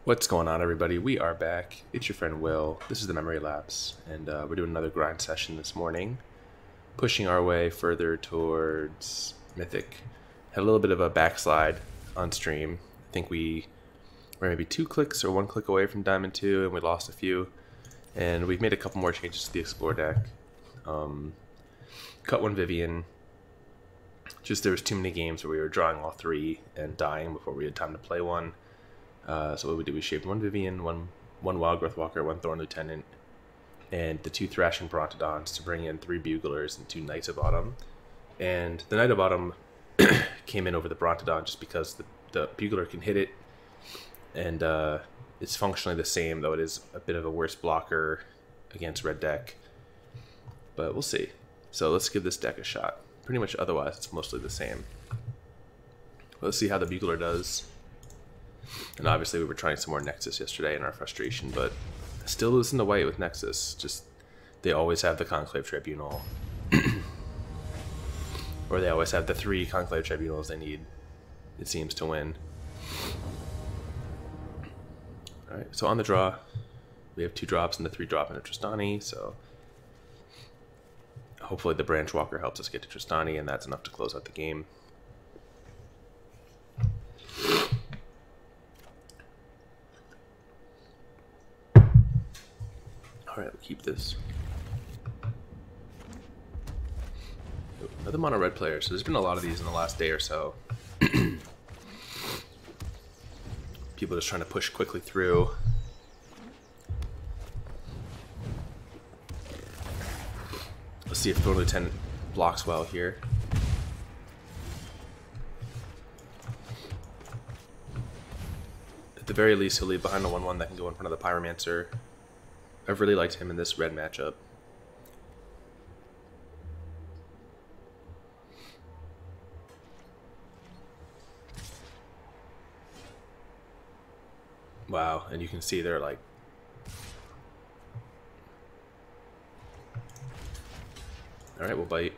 What's going on, everybody? We are back. It's your friend Will. This is the Memory Lapse, and we're doing another grind session this morning, pushing our way further towards Mythic. Had a little bit of a backslide on stream. I think we were maybe 2 clicks or 1 click away from Diamond 2, and we lost a few. And we've made a couple more changes to the Explore deck. Cut one Vivien. Just there was too many games where we were drawing all 3 and dying before we had time to play one. So what we did, we shaped one Vivien, one Wildgrowth Walker, one Thorn Lieutenant, and the 2 Thrashing Brontodons to bring in 3 Buglers and 2 Knights of Autumn. And the Knight of Autumn came in over the Brontodon just because the Bugler can hit it, and it's functionally the same, though it is a bit of a worse blocker against red deck. But we'll see. So let's give this deck a shot. Pretty much otherwise it's mostly the same. Let's see how the Bugler does. And obviously we were trying some more Nexus yesterday in our frustration, but still losing to white with Nexus. Just, they always have the Conclave Tribunal. Or they always have the 3 Conclave Tribunals they need, it seems, to win. Alright, so on the draw, we have 2 drops and the 3 drop into Tristani, so hopefully the Branchwalker helps us get to Tristani, and that's enough to close out the game. Alright, we'll keep this. Another mono red player, so there's been a lot of these in the last day or so. People just trying to push quickly through. Let's see if Thorn Lieutenant blocks well here. At the very least, he'll leave behind a 1/1 that can go in front of the Pyromancer. I've really liked him in this red matchup. Wow, and you can see they're like... Alright, we'll bite.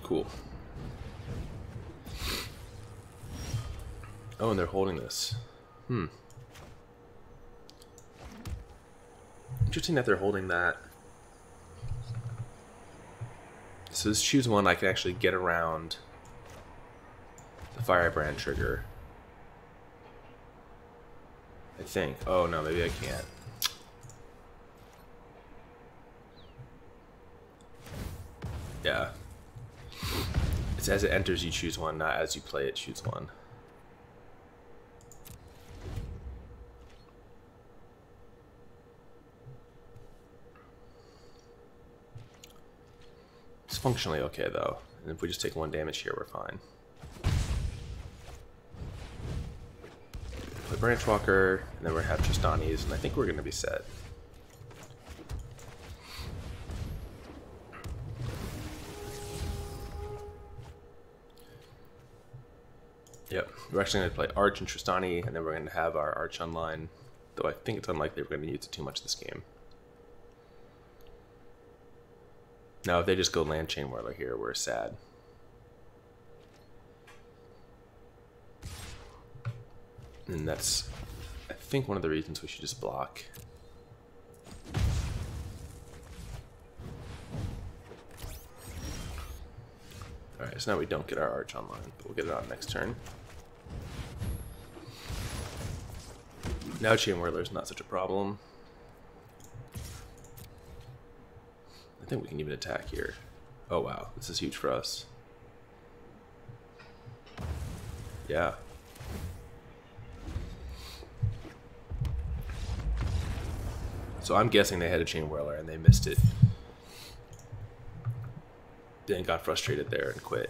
Cool. Oh, and they're holding this. Interesting that they're holding that. So this choose one, I can actually get around the Firebrand trigger. I think. Oh no, maybe I can't. Yeah. It's as it enters you choose one, not as you play it choose one. It's functionally okay though, and if we just take 1 damage here, we're fine. Play Branchwalker, and then we're gonna have Tristani's, and I think we're gonna be set. Yep, we're actually going to play Arch and Tristani, and then we're going to have our Arch online, though I think it's unlikely we're going to use it too much this game. Now, if they just go Land Chain Whirler here, we're sad. And that's, I think, one of the reasons we should just block. Alright, so now we don't get our Arch online, but we'll get it on next turn. Now Chain Whirler is not such a problem. I think we can even attack here. Oh wow, this is huge for us. Yeah. So I'm guessing they had a Chain Whirler and they missed it. Then got frustrated there and quit.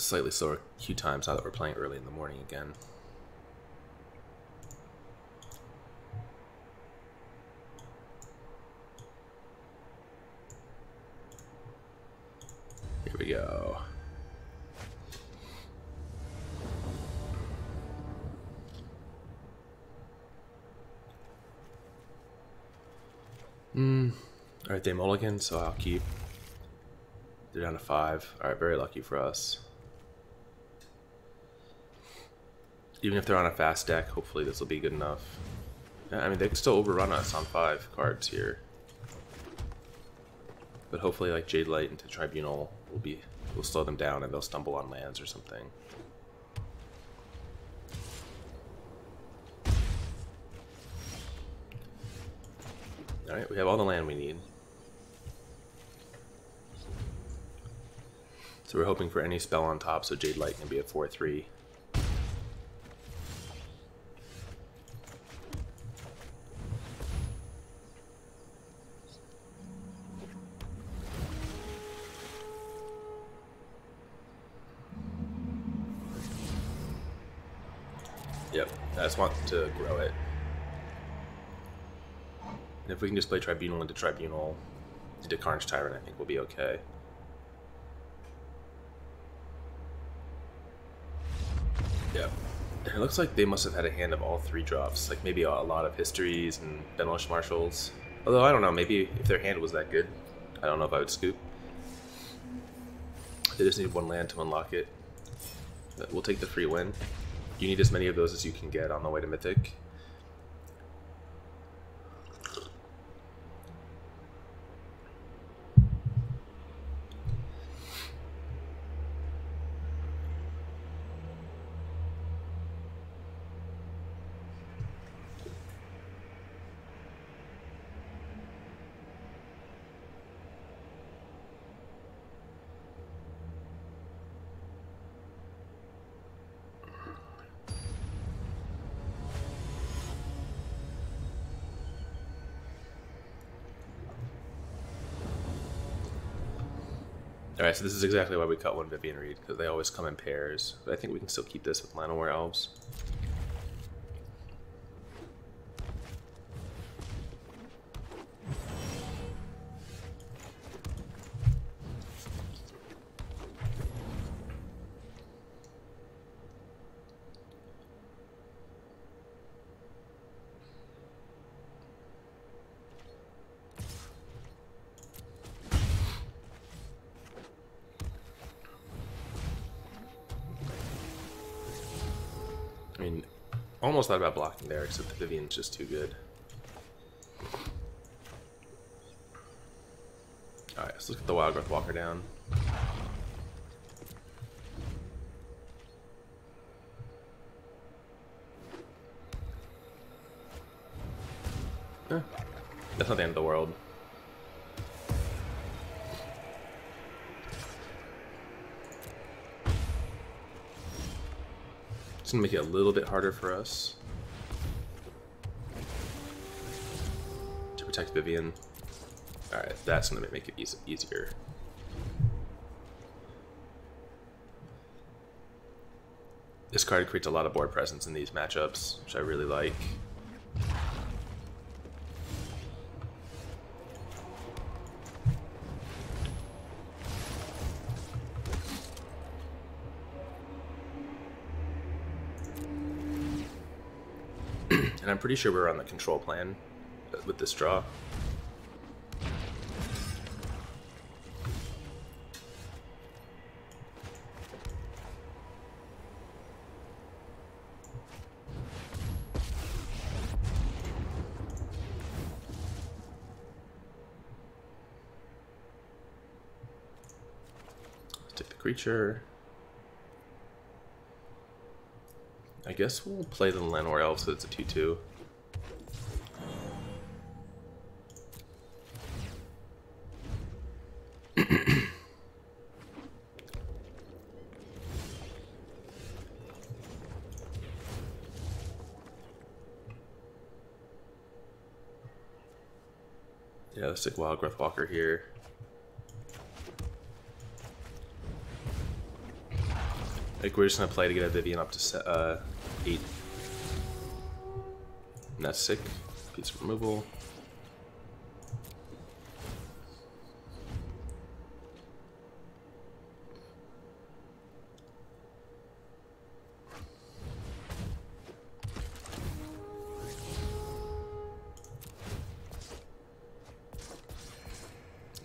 slightly slower queue times now that we're playing early in the morning again. Here we go. Alright, they mulligan, so I'll keep. They're down to 5. Alright, very lucky for us. Even if they're on a fast deck, hopefully this will be good enough. Yeah, I mean, they can still overrun us on 5 cards here. But hopefully, like, Jadelight into Tribunal will slow them down and they'll stumble on lands or something. Alright, we have all the land we need. So we're hoping for any spell on top so Jadelight can be a 4/3. Yep, I just want to grow it. And if we can just play Tribunal into Carnage Tyrant, I think we'll be okay. Yep. And it looks like they must have had a hand of all 3 drops, like maybe a lot of Histories and Benelish Marshals. Although, I don't know, maybe if their hand was that good, I don't know if I would scoop. They just need 1 land to unlock it. But we'll take the free win. You need as many of those as you can get on the way to Mythic. Alright, so this is exactly why we cut one Vivien Reid, because they always come in pairs. But I think we can still keep this with Llanowar Elves. I mean, almost thought about blocking there, except the Vivien's just too good. Alright, let's look at the Wildgrowth Walker down. That's not the end of the world. It's gonna make it a little bit harder for us to protect Vivien. Alright, that's gonna make it easier. This card creates a lot of board presence in these matchups, which I really like. And I'm pretty sure we're on the control plan with this draw. Let's take the creature. I guess we'll play the Llanowar Elves so it's a 2/2. Yeah, let's take Wildgrowth Walker here. Like, we're just gonna play to get a Vivien up to 8. And that's sick. Piece of removal.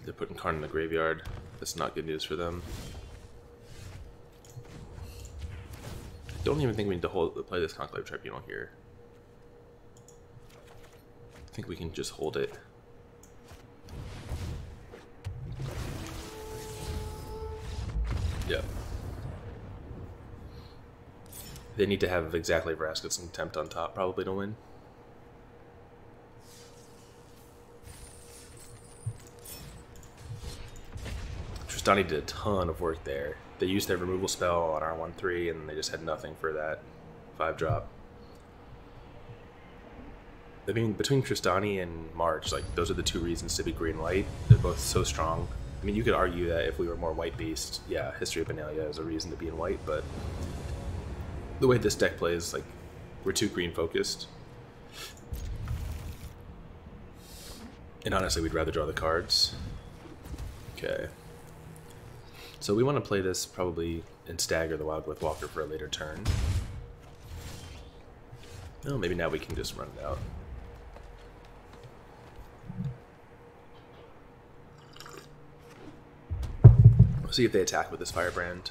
They're putting Karn in the graveyard. That's not good news for them. I don't even think we need to play this Conclave Tribunal here. I think we can just hold it. Yeah. They need to have exactly Vraska's Contempt on top, probably, to win. Tristani did a ton of work there. They used their removal spell on our 1/3, and they just had nothing for that 5-drop. I mean, between Tristani and March, like, those are the two reasons to be green-white. They're both so strong. I mean, you could argue that if we were more white-based, yeah, History of Benalia is a reason to be in white, but the way this deck plays, like, we're too green-focused. And honestly, we'd rather draw the cards. Okay. So we want to play this probably and stagger the Wildgrowth Walker for a later turn. Well, maybe now we can just run it out. We'll see if they attack with this Firebrand.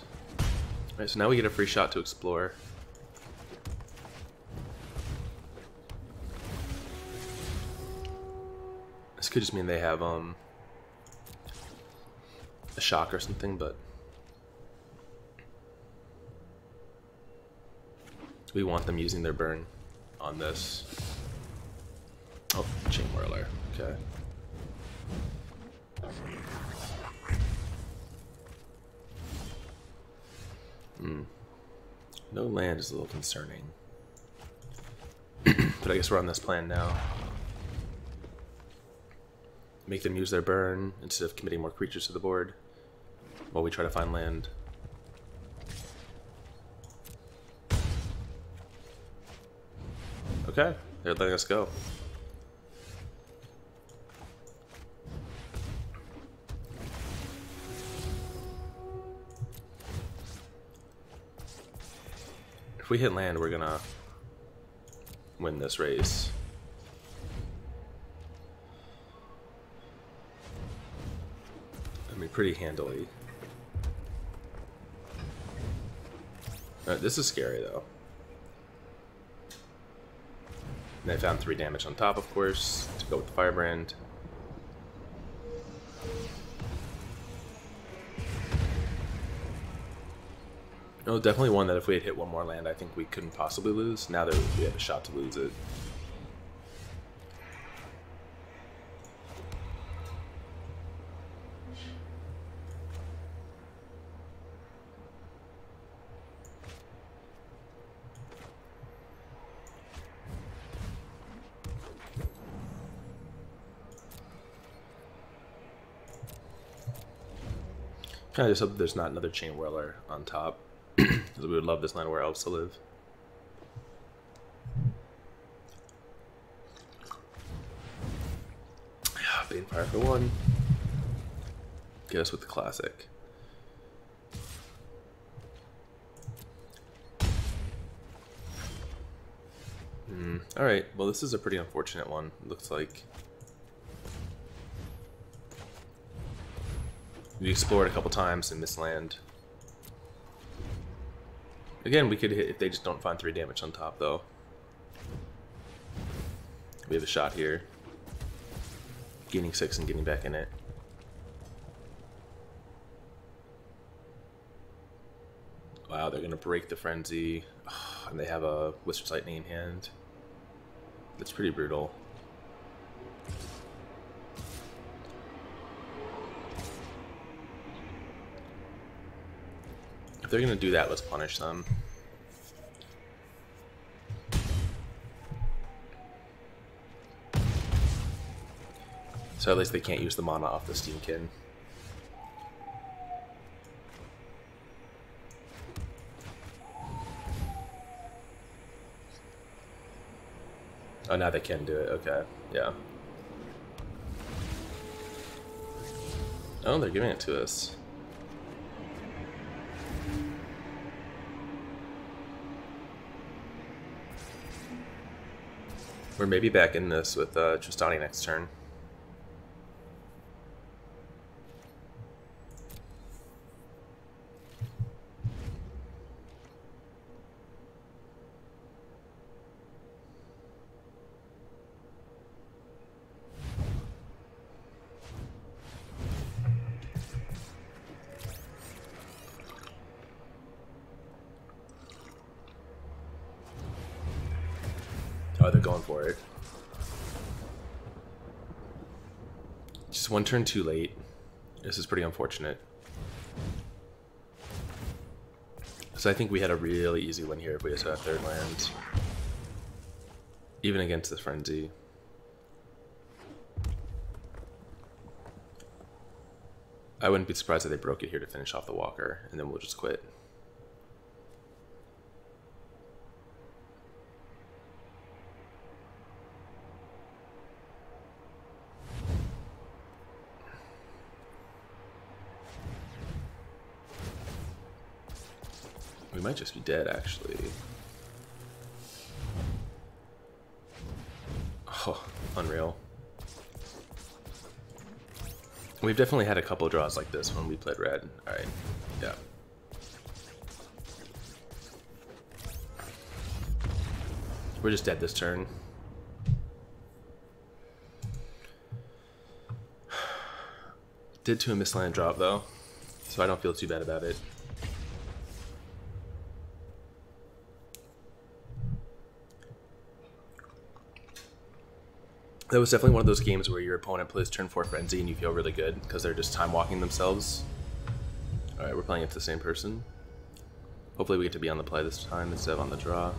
Alright, so now we get a free shot to explore. This could just mean they have a shock or something, but we want them using their burn on this. Oh, Chain Whirler. Okay. No land is a little concerning. But I guess we're on this plan now. Make them use their burn instead of committing more creatures to the board while we try to find land. Okay, they're letting us go. If we hit land, we're gonna win this race. I mean, pretty handily. This is scary, though. And I found 3 damage on top, of course, to go with the Firebrand. No, definitely one that if we had hit one more land, I think we couldn't possibly lose. Now that we have a shot to lose it. I just hope there's not another Chain Whirler on top, because we would love this Llanowar Elves to live. Banefire for 1. Get us with the classic. Alright, well this is a pretty unfortunate one, looks like. We explored a couple times in this land. Again, we could hit if they just don't find 3 damage on top, though. We have a shot here. Gaining 6 and getting back in it. Wow, they're gonna break the Frenzy. Oh, and they have a Wizard's Lightning in hand. That's pretty brutal. If they're gonna do that, let's punish them. So at least they can't use the mana off the Steamkin. Oh, now they can do it. Okay, yeah. Oh, they're giving it to us. We're maybe back in this with Tristani next turn. Oh, they're going for it. Just one turn too late. This is pretty unfortunate. So I think we had a really easy win here if we just had a third land. Even against the Frenzy. I wouldn't be surprised if they broke it here to finish off the Walker, and then we'll just quit. We might just be dead, actually. Oh, unreal. We've definitely had a couple draws like this when we played red. Alright, yeah. We're just dead this turn. Did to a misland drop, though, so I don't feel too bad about it. That was definitely one of those games where your opponent plays turn 4 Frenzy and you feel really good because they're just time walking themselves. Alright, we're playing it to the same person. Hopefully we get to be on the play this time instead of on the draw.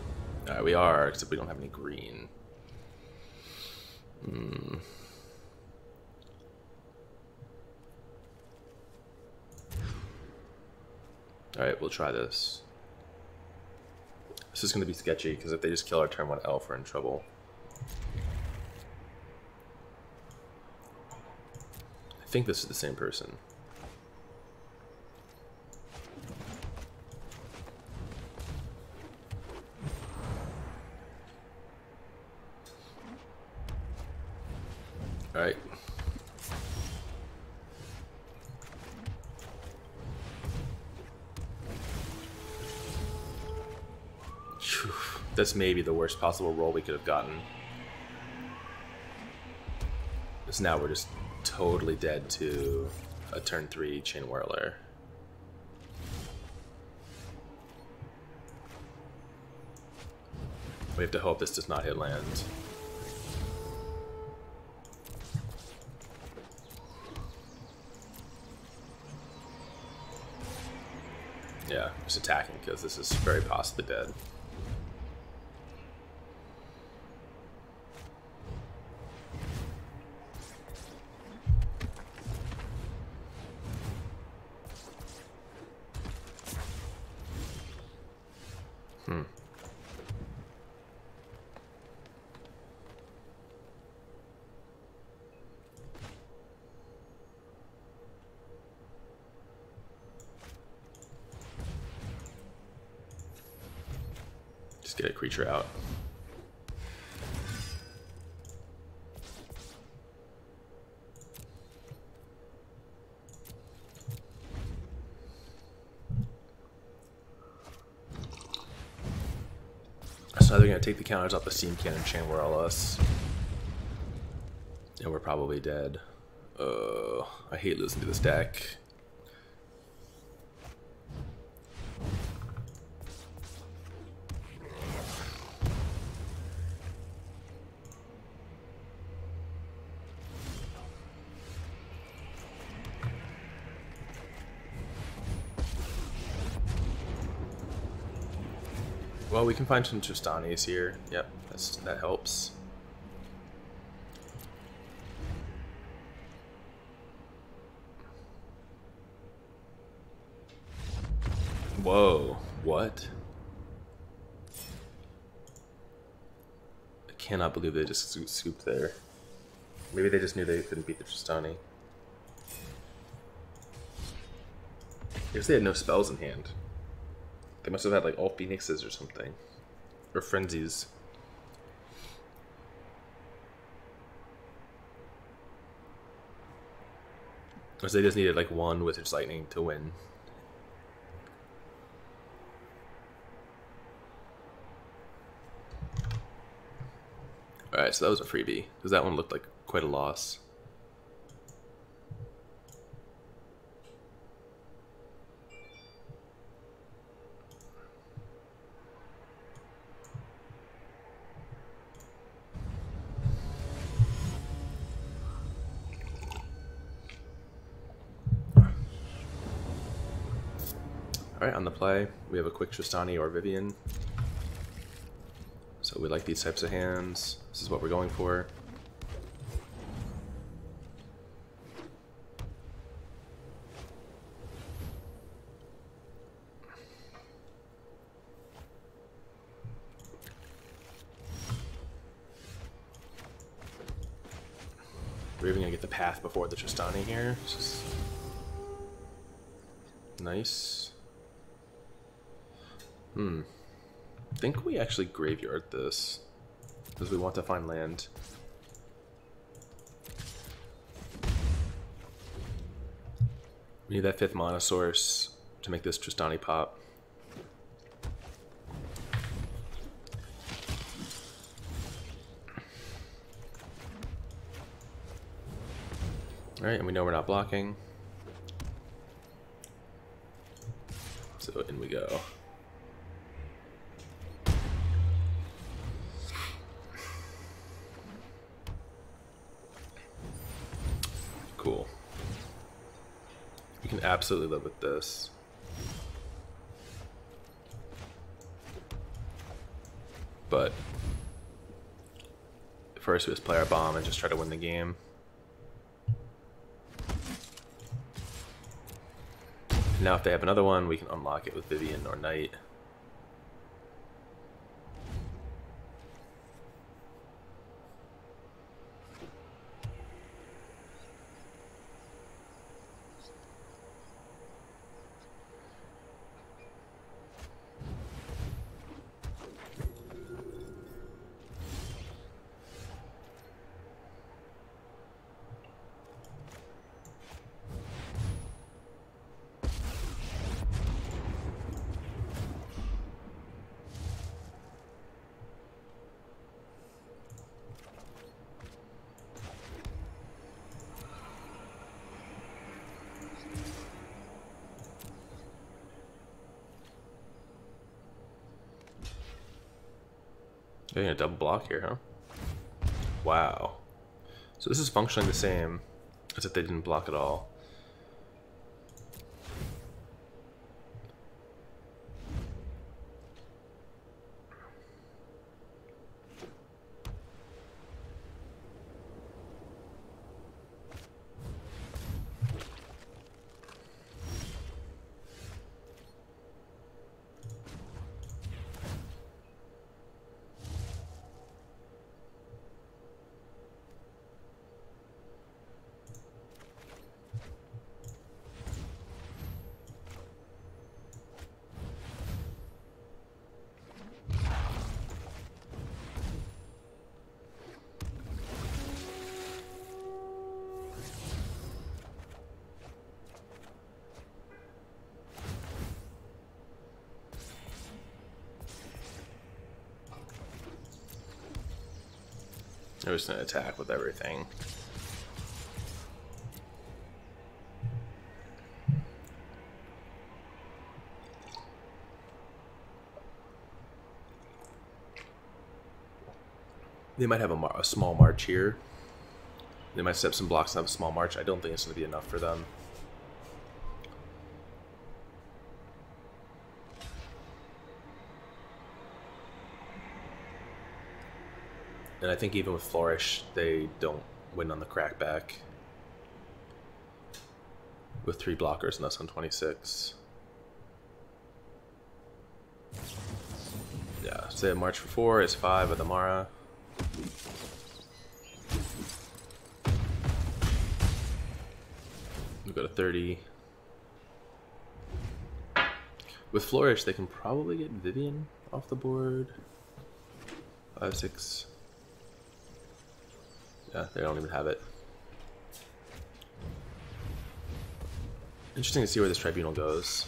Alright, we are, except we don't have any green. Alright, we'll try this. This is going to be sketchy because if they just kill our turn 1 elf, we're in trouble. I think this is the same person. All right. That's maybe the worst possible roll we could have gotten. Because now we're just totally dead to a turn 3 Chain Whirler. We have to hope this does not hit land. Yeah, just attacking because this is very possibly dead. Just get a creature out. So they're going to take the counters off the Steam Cannon, Chain Whirl us. And we're probably dead. I hate losing to this deck. Well, we can find some Tristanis here. Yep, that helps. Whoa, what? cannot believe they just scooped there. Maybe they just knew they couldn't beat the Tristani. I guess they had no spells in hand. They must have had like all Phoenixes or something. Or Frenzies. Because they just needed like one Wizard's Lightning to win. Alright, so that was a freebie. Because that one looked like quite a loss. Alright, on the play, we have a quick Tristani or Vivien. So we like these types of hands. This is what we're going for. We're even gonna get the path before the Tristani here. It's just nice. I think we actually graveyard this because we want to find land. We need that 5th mana source to make this Tristani pop. Alright, and we know we're not blocking. So in we go. Cool. We can absolutely live with this. But first we just play our bomb and just try to win the game. Now if they have another one, we can unlock it with Vivien or Knight. Getting a double block here, huh? Wow. So this is functioning the same as if they didn't block at all. They're just gonna attack with everything. They might have a small march here. They might set up some blocks and have a small march. I don't think it's going to be enough for them. And I think even with Flourish, they don't win on the crackback. With 3 blockers and us on 26. Yeah, so they have March for 4, is 5 with Amara. We'll go to 30. With Flourish, they can probably get Vivien off the board. 5, 6. Yeah, they don't even have it. Interesting to see where this tribunal goes.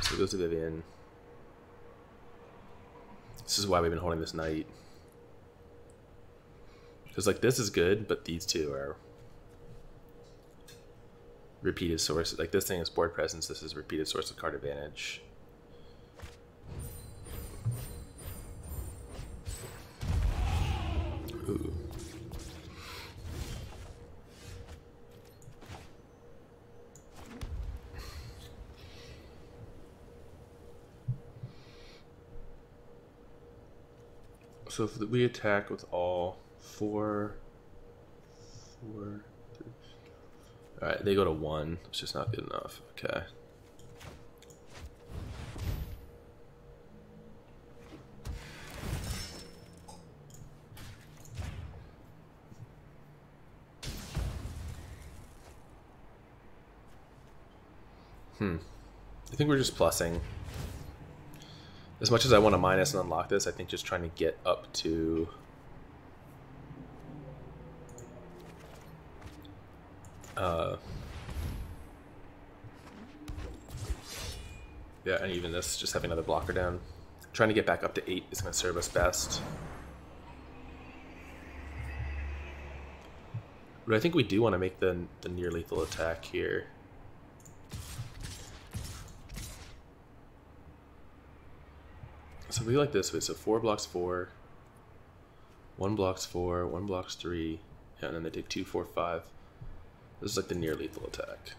So it goes to Vivien. This is why we've been holding this knight. Because like this is good, but these two are repeated sources. Like this thing is board presence, this is repeated source of card advantage. Ooh. So if we attack with all 4, 3. Alright, they go to 1. It's just not good enough. Okay. I think we're just plussing. As much as I want to minus and unlock this, I think just trying to get up to... yeah, and even this, just having another blocker down. Trying to get back up to 8 is going to serve us best. But I think we do want to make the near lethal attack here. So we like this way, so 4 blocks 4, 1 blocks 4, 1 blocks 3, yeah, and then they take 2, 4, 5. This is like the near lethal attack.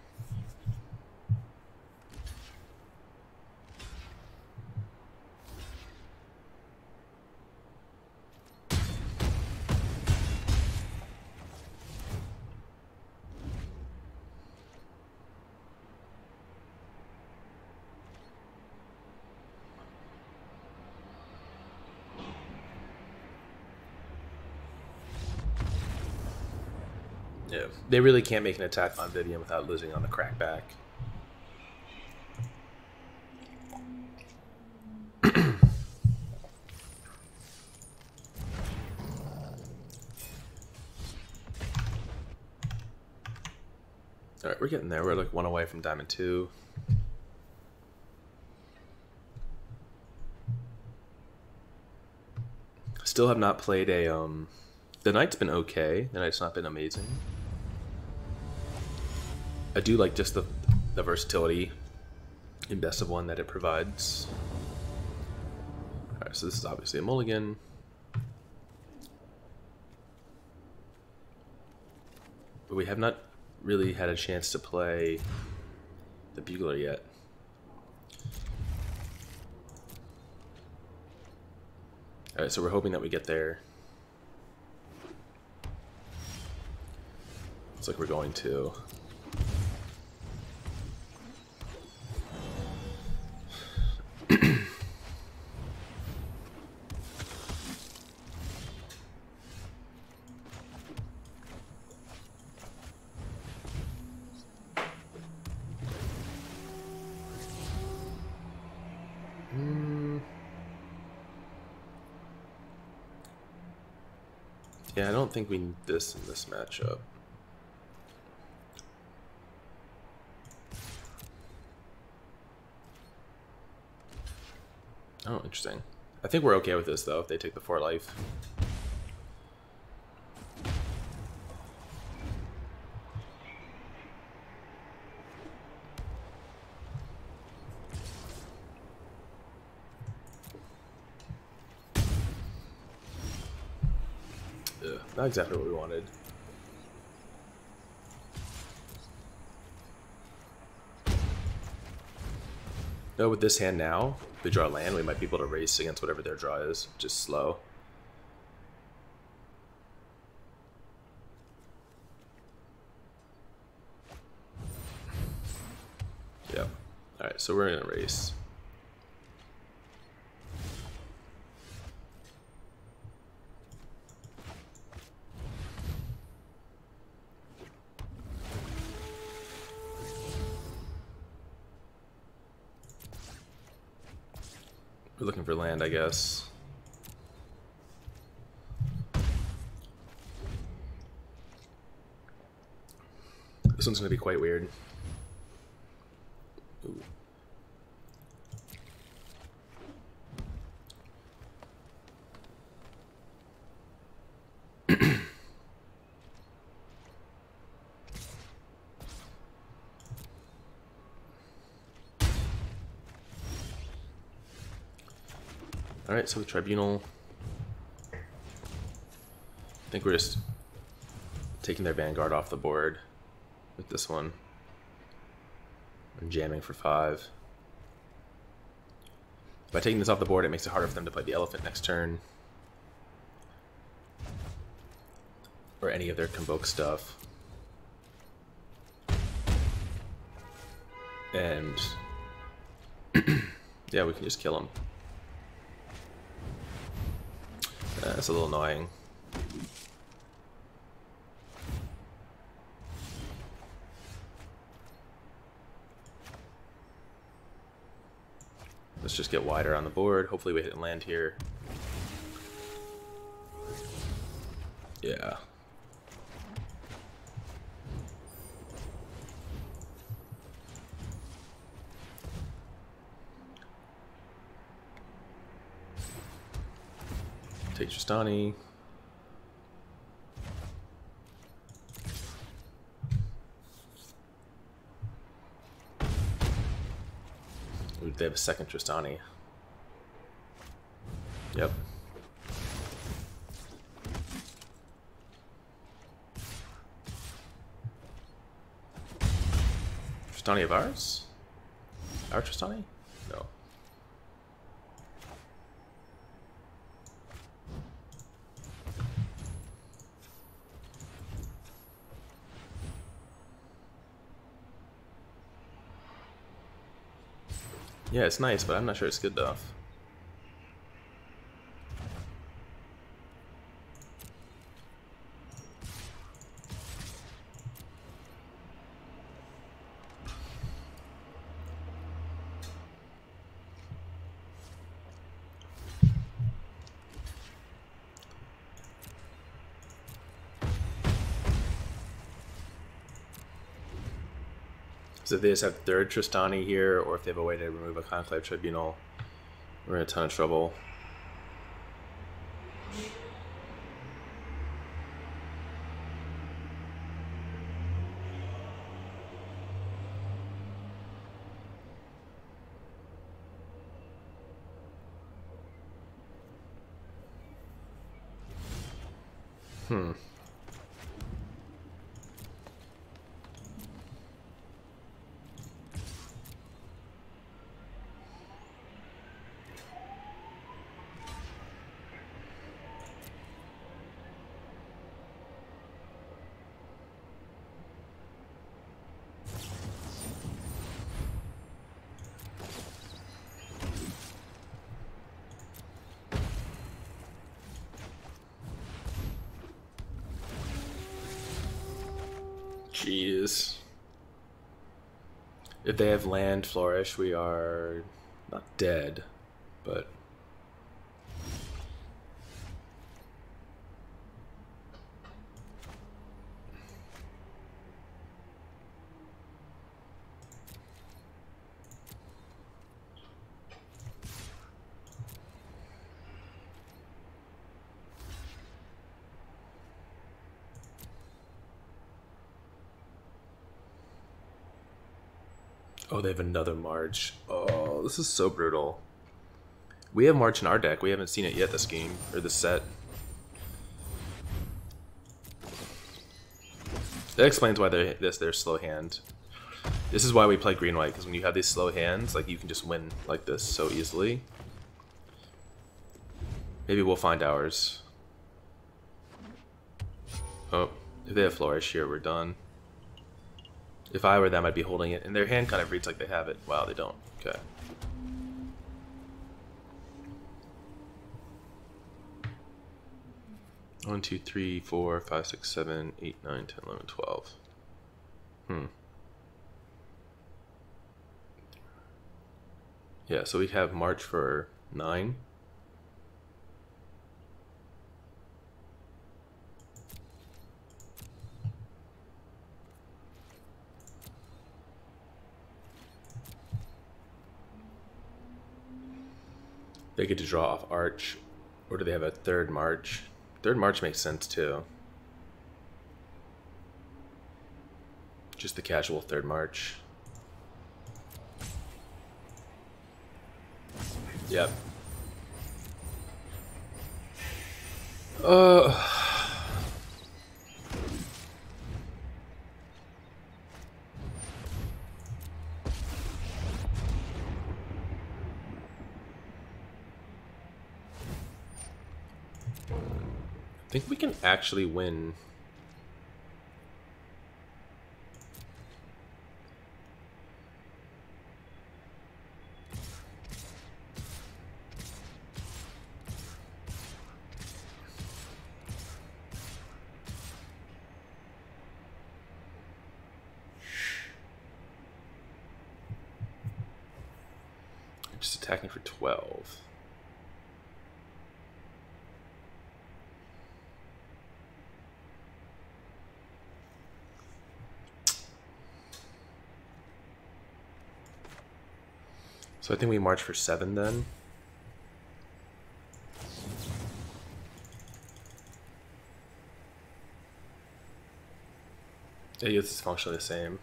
Yeah, they really can't make an attack on Vivien without losing on the crackback. Alright, we're getting there. We're like 1 away from Diamond 2. Still have not played a, the Knight's been okay. The Knight's not been amazing. I do like just the versatility in Best of One that it provides. Alright, so this is obviously a mulligan. But we have not really had a chance to play the Bugler yet. Alright, so we're hoping that we get there. Looks like we're going to. Yeah, I don't think we need this in this matchup. Oh, interesting. I think we're okay with this, though, if they take the 4 life. Ugh, not exactly what we wanted. No, with this hand now, if we draw land, we might be able to race against whatever their draw is, just slow. Yeah. Alright, so we're in a race. We're looking for land, I guess. This one's going to be quite weird. Ooh. Alright, so the Tribunal. I think we're just taking their Vanguard off the board with this one. And jamming for 5. By taking this off the board, it makes it harder for them to play the Elephant next turn. Or any of their Convoke stuff. And yeah, we can just kill them. That's a little annoying. Let's just get wider on the board. Hopefully we hit and land here. Yeah. Take Tristani. Ooh, they have a second Tristani. Yep. Tristani of ours? Our Tristani? No. Yeah, it's nice, but I'm not sure it's good enough. So if they just have third Tristani here, or if they have a way to remove a Conclave Tribunal, we're in a ton of trouble. Jeez. If they have land flourish, we are not dead, but oh, they have another March. Oh, this is so brutal. We have March in our deck. We haven't seen it yet this game, or this set. That explains why they're their slow hand. This is why we play green-white, because when you have these slow hands, like, you can just win like this so easily. Maybe we'll find ours. Oh, if they have flourish here, we're done. If I were them, I'd be holding it, and their hand kind of reads like they have it. Wow, they don't. Okay. One, 2, 3, 4, 5, 6, 7, 8, 9, 10, 11, 12. Yeah, so we have March for 9. They get to draw off Arch, or do they have a third March? Third March makes sense too. Just the casual third March. Yep. I think we can actually win. Just attacking for 12. So I think we march for 7 then. Yeah, this is functionally the same.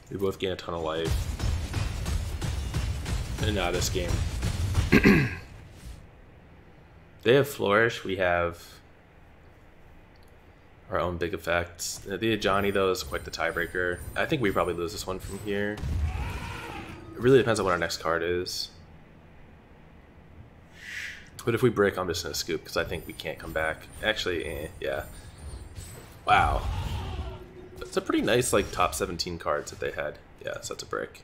We both gain a ton of life. And now this game. They have Flourish, we have our own big effects. The Ajani though is quite the tiebreaker. I think we probably lose this one from here. It really depends on what our next card is. But if we break, I'm just gonna scoop because I think we can't come back. Actually, yeah. Wow. It's a pretty nice like top 17 cards that they had. Yeah, so that's a brick.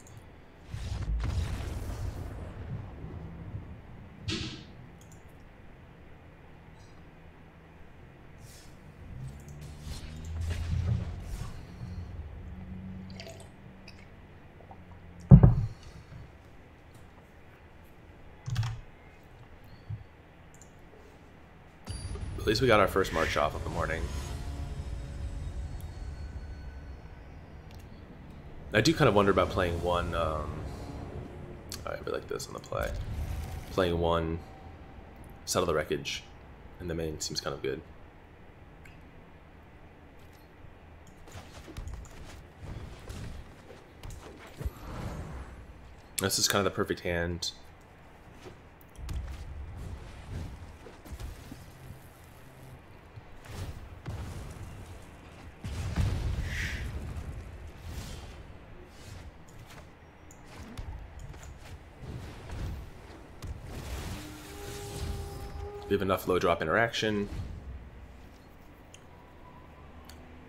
At least we got our first march off of the morning. I do kind of wonder about playing one, I really like this on the play. Playing one, Settle the Wreckage in the main seems kind of good. This is kind of the perfect hand. We have enough low drop interaction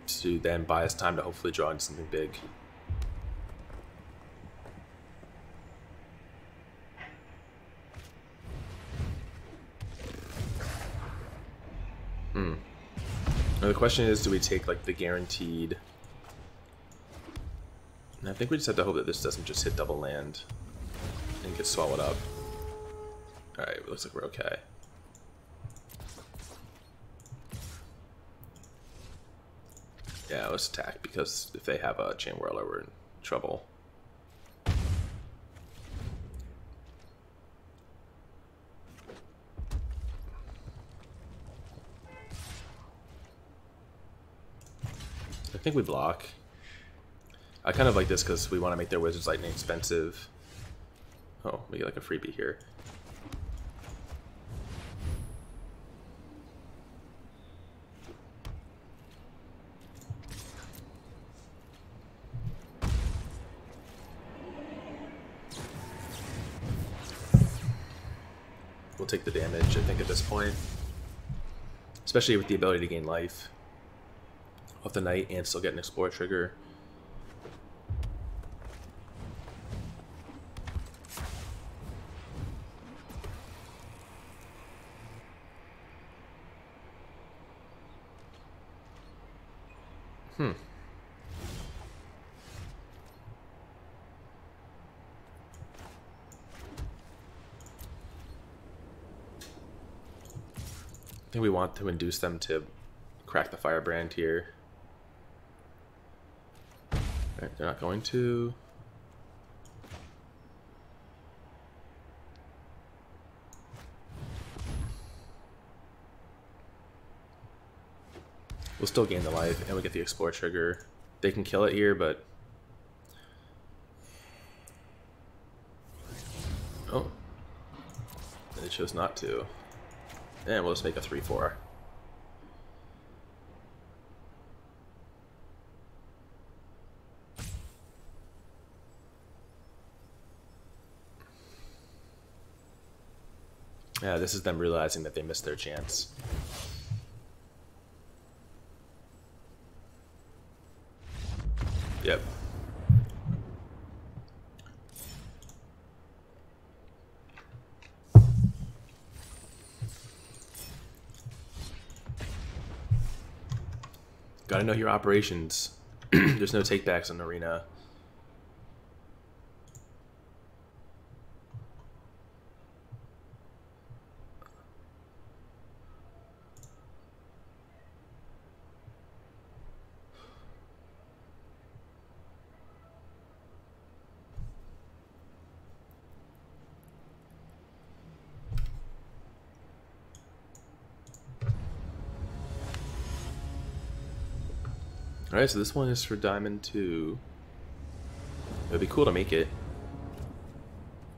to then buy us time to hopefully draw into something big. Now the question is, do we take like the guaranteed? And I think we just have to hope that this doesn't just hit double land and get swallowed up. Alright, it looks like we're okay. Yeah, let's attack, because if they have a Chain Whirler, we're in trouble. I think we block. I kind of like this because we want to make their Wizard's Lightning expensive. Oh, we get like a freebie here. We'll take the damage, I think, at this point. Especially with the ability to gain life off the Knight and still get an Explore trigger. Hmm. I think we want to induce them to crack the firebrand here. Alright, they're not going to. We'll still gain the life, and we get the explore trigger. They can kill it here, but... Oh. They chose not to. And we'll just make a 3-4. Yeah, this is them realizing that they missed their chance. Yep. Gotta know your operations. There's no takebacks in the arena. Alright, so this one is for Diamond 2. It would be cool to make it.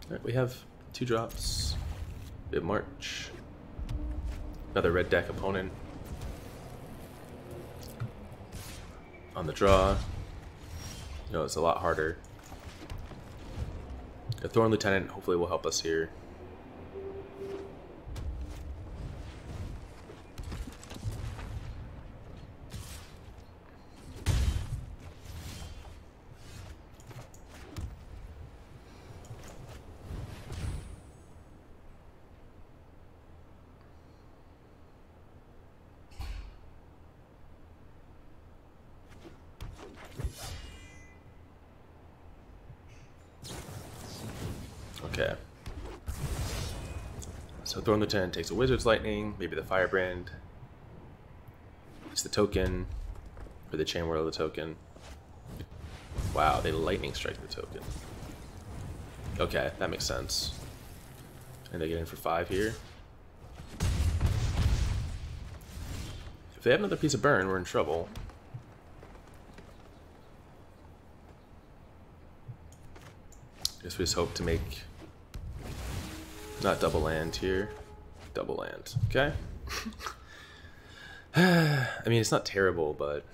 Alright, we have 2 drops. We have March. Another red deck opponent. On the draw. You know, it's a lot harder. The Thorn Lieutenant hopefully will help us here. Okay. So Thorn Lieutenant takes a Wizard's Lightning, maybe the Firebrand. It's the token, or the Chain Whirl of the token. Wow, they Lightning Strike the token. Okay, that makes sense. And they get in for 5 here. If they have another piece of burn, we're in trouble. Guess we just hope to make not double land here. Double land. Okay. I mean, it's not terrible, but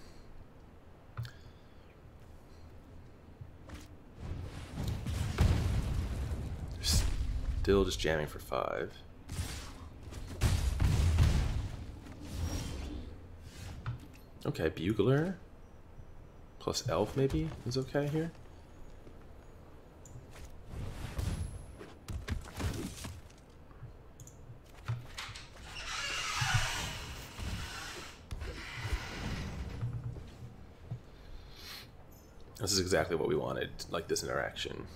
still just jamming for 5. Okay, Bugler plus Elf maybe is okay here. This is exactly what we wanted, like this interaction.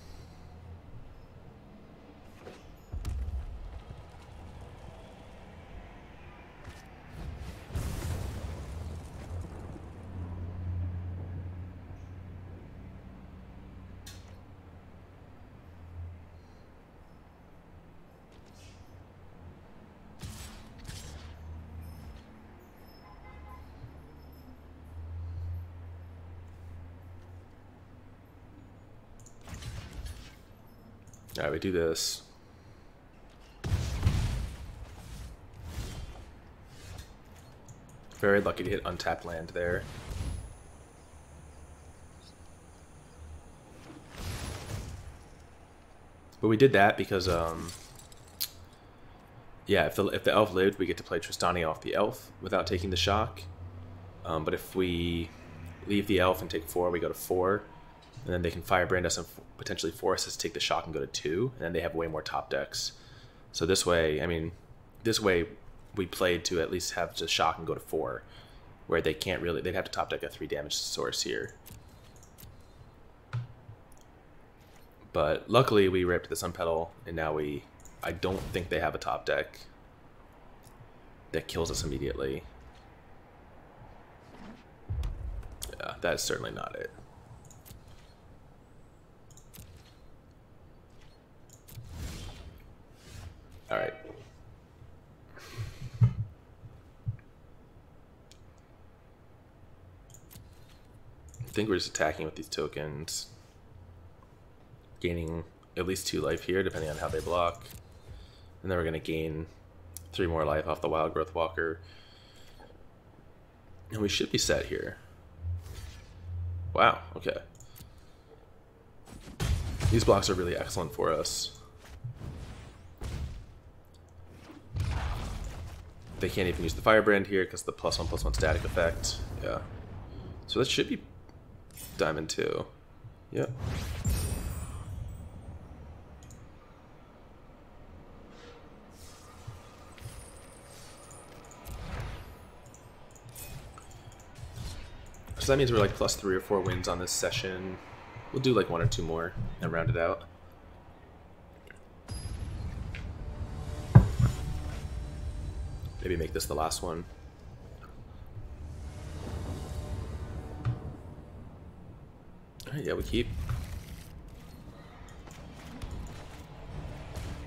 Alright, we do this. Very lucky to hit untapped land there. But we did that because, yeah, if the elf lived, we get to play Tristani off the elf without taking the shock. But if we leave the elf and take 4, we go to 4. And then they can Firebrand us and potentially force us to take the shock and go to 2. And then they have way more top decks. So this way, I mean, this way we played to at least have the shock and go to 4. where they can't really, they'd have to top deck a 3 damage source here. But luckily we ripped the Sunpetal, and now I don't think they have a top deck that kills us immediately. Yeah, that's certainly not it. Alright. I think we're just attacking with these tokens, gaining at least 2 life here, depending on how they block. And then we're going to gain 3 more life off the Wildgrowth Walker. And we should be set here. Wow, okay. These blocks are really excellent for us. They can't even use the Firebrand here because the +1/+1 static effect. Yeah. So that should be Diamond 2. Yep. So that means we're like +3 or 4 wins on this session. We'll do like 1 or 2 more and round it out. Maybe make this the last one. Alright, yeah, we keep.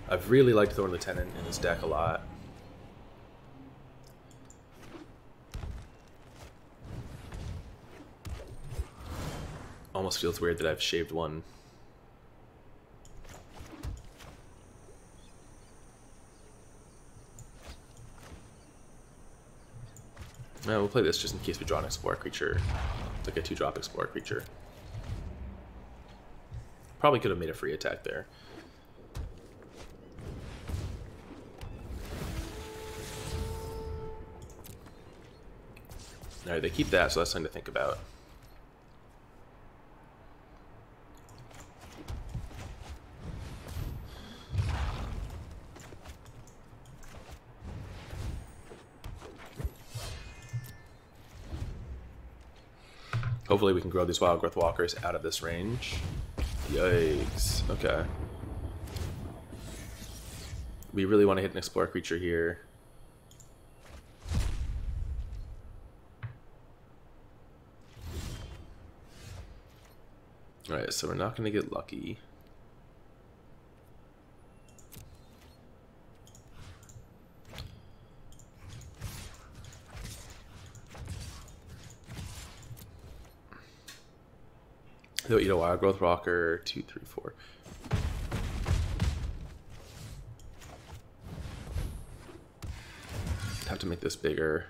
I've really liked Thorn Lieutenant in this deck a lot. Almost feels weird that I've shaved one. No, we'll play this just in case we draw an Explorer creature, like a 2-drop Explorer creature. Probably could have made a free attack there. Alright, they keep that, so that's something to think about. Hopefully we can grow these Wildgrowth Walkers out of this range. Yikes. Okay. We really want to hit an Explorer creature here. Alright, so we're not going to get lucky. They'll eat a Wildgrowth Walker, 2, 3, 4. Have to make this bigger.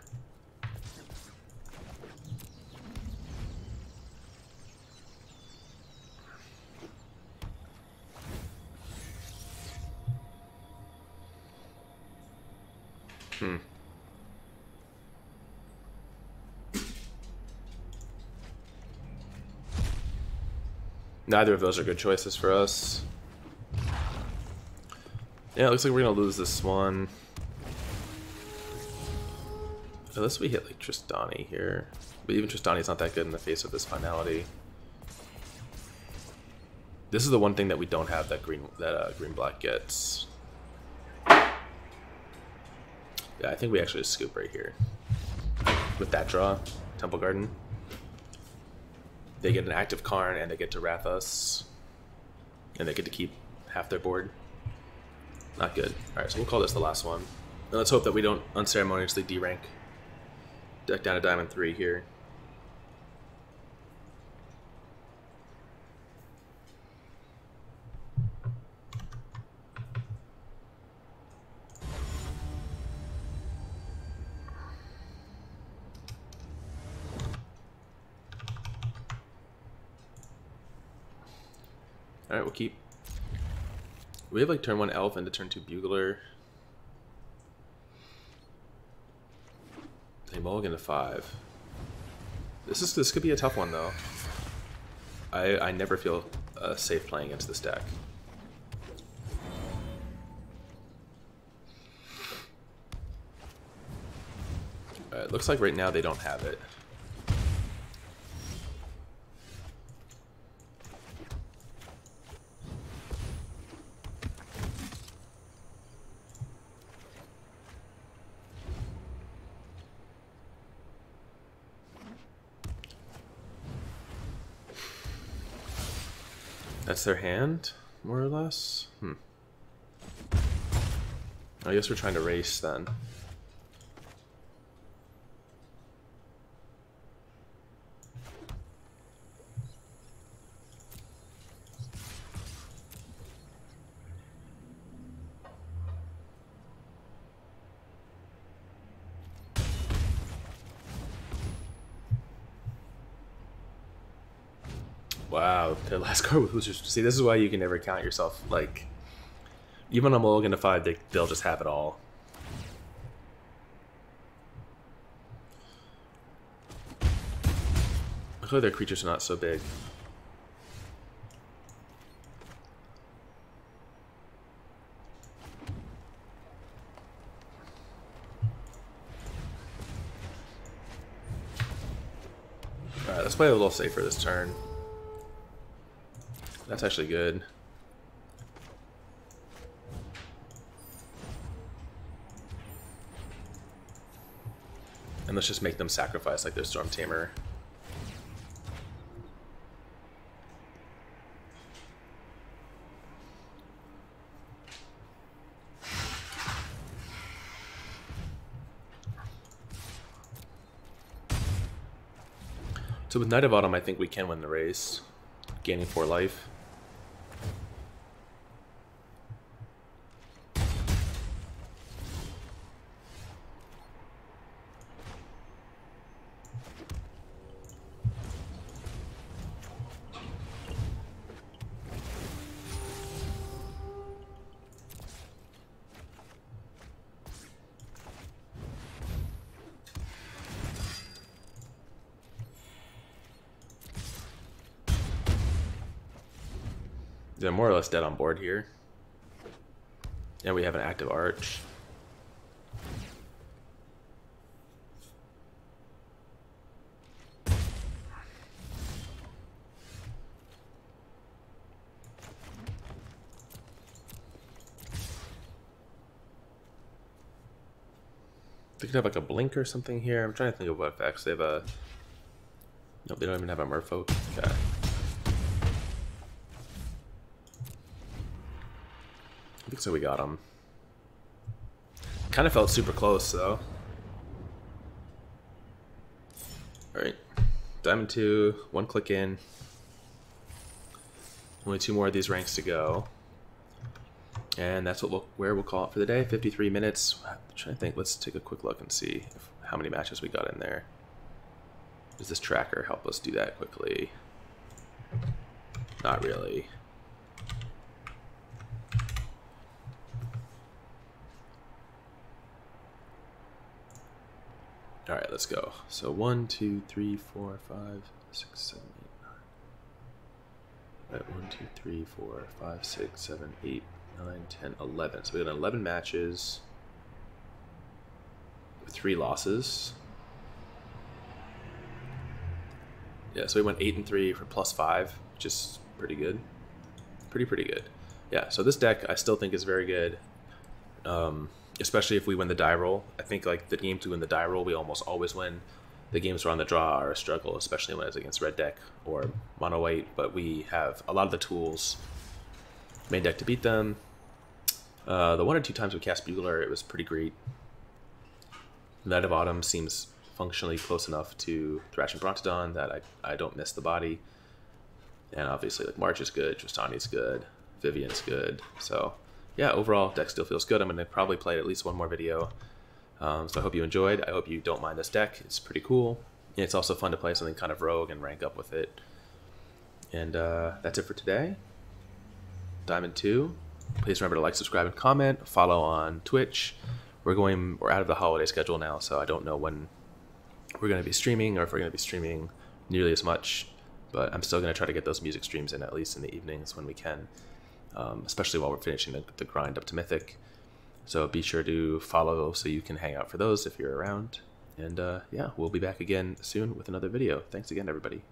Neither of those are good choices for us. Yeah, it looks like we're going to lose this one. Unless we hit like Tristani here. But even Tristani's not that good in the face of this finality. This is the one thing that we don't have that green-black gets. Yeah, I think we actually just scoop right here. With that draw, Temple Garden. They get an active Karn and they get to Wrath us. And they get to keep half their board. Not good. Alright, so we'll call this the last one. And let's hope that we don't unceremoniously D-rank. Deck down to Diamond 3 here. Alright, we'll keep. We have like turn 1 Elf into turn 2 Bugler. A mulligan to 5. This could be a tough one though. I never feel safe playing against this deck. Alright, looks like right now they don't have it. That's their hand, more or less? I guess we're trying to race then. Wow, their last card with Losers. See, this is why you can never count yourself. Like, even on Mulligan to 5, they'll just have it all. Luckily, their creatures are not so big. Alright, let's play a little safer this turn. That's actually good. And let's just make them sacrifice like their Storm Tamer. So with Knight of Autumn, I think we can win the race, gaining 4 life. They're more or less dead on board here. And we have an active Arch. They could have like a blink or something here. I'm trying to think of what effects. They have a... Nope, they don't even have a Merfolk. Okay. I think so, we got him. Kind of felt super close, though. Alright. Diamond 2, 1 click in. Only 2 more of these ranks to go. And that's what where we'll call it for the day. 53 minutes. I'm trying to think. Let's take a quick look and see how many matches we got in there. Does this tracker help us do that quickly? Not really. Alright, let's go. So 1, 2, 3, 4, 5, 6, 7, 8, 9. Alright, 1, 2, 3, 4, 5, 6, 7, 8, 9, 10, 11. So we got 11 matches with 3 losses. Yeah, so we went 8 and 3 for +5, which is pretty good. Pretty good. Yeah, so this deck I still think is very good. Especially if we win the die roll. I think like the games we win the die roll, we almost always win. The games we're on the draw are a struggle, especially when it's against red deck or mono white, but we have a lot of the tools main deck to beat them. The 1 or 2 times we cast Bugler, it was pretty great. Knight of Autumn seems functionally close enough to Thrash and Brontodon that I don't miss the body. And obviously like March is good, Tristani's good, Vivien's good, so yeah, overall, deck still feels good. I'm going to probably play at least one more video. So I hope you enjoyed. I hope you don't mind this deck. It's pretty cool. And it's also fun to play something kind of rogue and rank up with it. And that's it for today. Diamond 2. Please remember to like, subscribe, and comment. Follow on Twitch. We're out of the holiday schedule now, so I don't know when we're going to be streaming or if we're going to be streaming nearly as much. But I'm still going to try to get those music streams in, at least in the evenings when we can. Especially while we're finishing the grind up to Mythic. So be sure to follow so you can hang out for those if you're around. And yeah, we'll be back again soon with another video. Thanks again, everybody.